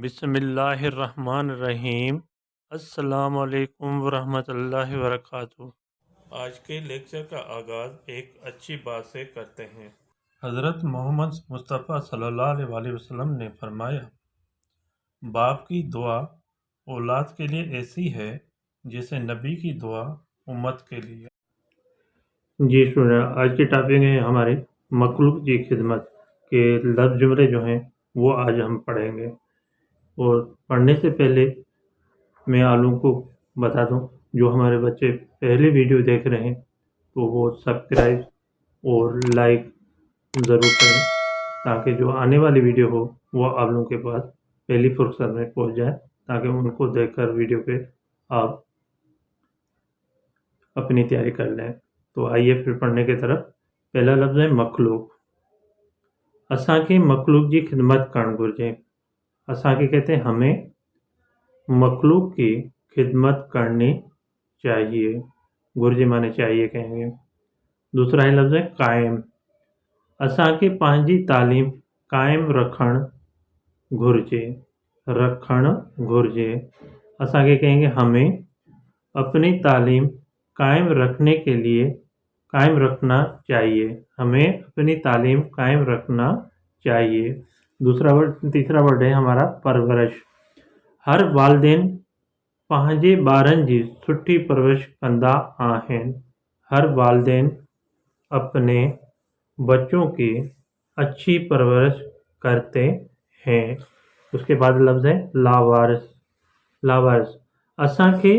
بسم اللہ الرحمن الرحیم۔ السلام علیکم ورحمۃ اللہ وبرکاتہ۔ آج کے لیکچر کا آغاز ایک اچھی بات سے کرتے ہیں۔ حضرت محمد مصطفیٰ صلی اللہ علیہ وسلم نے فرمایا، باپ کی دعا اولاد کے لیے ایسی ہے جیسے نبی کی دعا امت کے لیے۔ جی سنیں، آج کی ٹاپک ہے ہماری مخلوق کی خدمت کے لفظ جملے جو ہیں وہ آج ہم پڑھیں گے۔ اور پڑھنے سے پہلے میں آپ لوگوں کو بتا دوں، جو ہمارے بچے پہلی ویڈیو دیکھ رہے ہیں تو وہ سبسکرائب اور لائک ضرور کریں، تاکہ جو آنے والی ویڈیو ہو وہ آپ لوگوں کے پاس پہلی فرصت میں پہنچ جائے، تاکہ ان کو دیکھ کر ویڈیو پہ آپ اپنی تیاری کر لیں۔ تو آئیے پھر پڑھنے کی طرف۔ پہلا لفظ ہے مخلوق۔ اساں کی مخلوق کی خدمت کرن گرجے۔ اساں کے کہتے ہیں ہمیں مخلوق کی خدمت کرنی چاہیے۔ گرجے مانے چاہیے کہیں گے۔ دوسرا ہے لفظ ہے قائم۔ اساں کے پانچی تعلیم قائم رکھن گرجے۔ رکھن گرجے۔ اساں کے کہیں گے ہمیں اپنی تعلیم قائم رکھنے کے لیے قائم رکھنا چاہیے۔ ہمیں اپنی تعلیم قائم رکھنا چاہیے۔ تیسرا ورڈ ہے ہمارا پرورش۔ ہر والدین پانجے بارن جی سٹھی پرورش کندا آہن۔ ہر والدین اپنے بچوں کی اچھی پرورش کرتے ہیں۔ اس کے بعد لفظ ہے لاوارث۔ لاوارث۔ اساں کے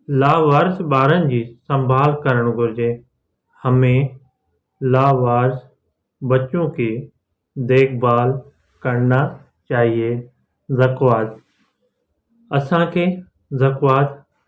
لاوارث بارن جی سنبھال کرن گرجے۔ ہمیں لاوارث بچوں کی دیکھ بھال کرنا چاہیے۔ زکوٰۃ۔ اساں کے زکوٰۃ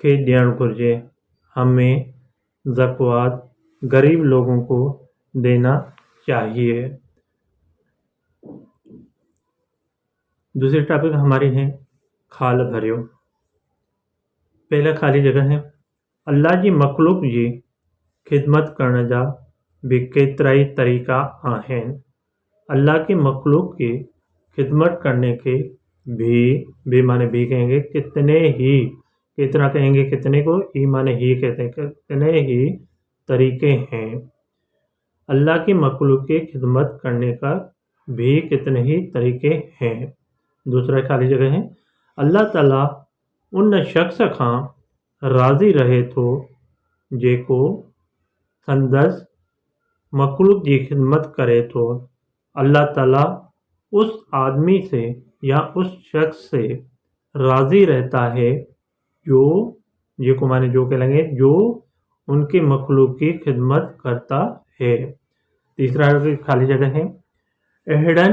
کے ڈیڻ گرجے۔ ہمیں زکوٰۃ غریب لوگوں کو دینا چاہیے۔ دوسری ٹاپک ہماری ہے خال بھریو۔ پہلا خالی جگہ ہے اللہ جی مخلوق جی خدمت کرن جا بھی کیترائی طریقہ آہن۔ اللہ کی مخلوق کی خدمت کرنے کے بھی مانے بھی کہیں گے کتنے ہی، کتنا کہیں گے کتنے کو، ای مانے ہی کہتے ہیں، کتنے ہی طریقے ہیں۔ اللہ کی مخلوق کی خدمت کرنے کا بھی کتنے ہی طریقے ہیں۔ دوسرا خالی جگہ ہے اللہ تعالیٰ ان شخص کھاں راضی رہے تو جیکو سندس مخلوق کی خدمت کرے تو۔ اللہ تعالیٰ اس آدمی سے یا اس شخص سے راضی رہتا ہے جو جیکو مانے جو کہ لگے جو ان کی مخلوق کی خدمت کرتا ہے۔ تیسرا خالی جگہ ہے اہڑن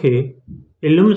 کے علم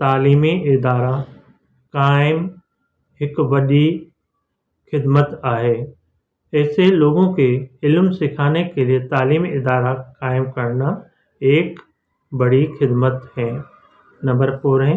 تعلیمی ادارہ قائم ایک بڑی خدمت ہے۔ ایسے لوگوں کے علم سکھانے کے لیے تعلیمی ادارہ قائم کرنا ایک بڑی خدمت ہے۔ نمبر 4 ہے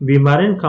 بیمارین کا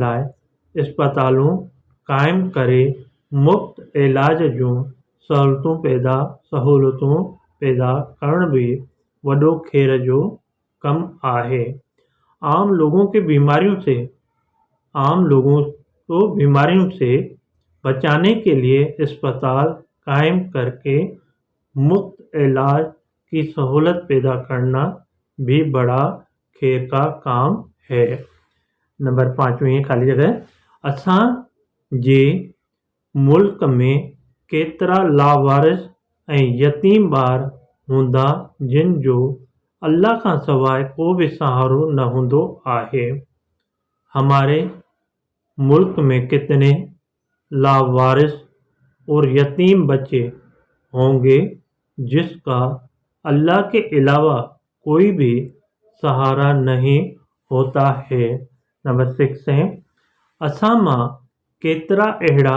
لائے اسپتالوں قائم کرے مفت علاج جوں سہولتوں پیدا کرن بھی وڈو خیر جو کم ہے۔ عام لوگوں کے بیماریوں سے بچانے کے لیے اسپتال قائم کر کے مفت علاج کی سہولت پیدا کرنا بھی بڑا خیر کا کام ہے۔ نمبر 5 خالی جگہ اساں جے ملک میں کیترا لاوارث یتیم بار ہوندا جن جو اللہ کا سوائے کو بھی سہارو نہ ہوندو ہے۔ ہمارے ملک میں کتنے لاوارث اور یتیم بچے ہوں گے جس کا اللہ کے علاوہ کوئی بھی سہارا نہیں ہوتا ہے۔ نمبر 6 ہے اساں ماں کیترا اہڑا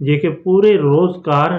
جیکے پورے روزگار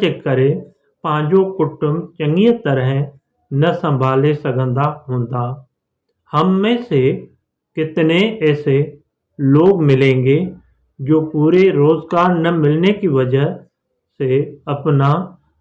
جے کرے پانجو کٹنب چنگی طرح نہ سنبھالے سگندا ہوندا۔ ہم میں سے کتنے ایسے لوگ ملیں گے جو پورے روزگار نہ ملنے کی وجہ سے اپنا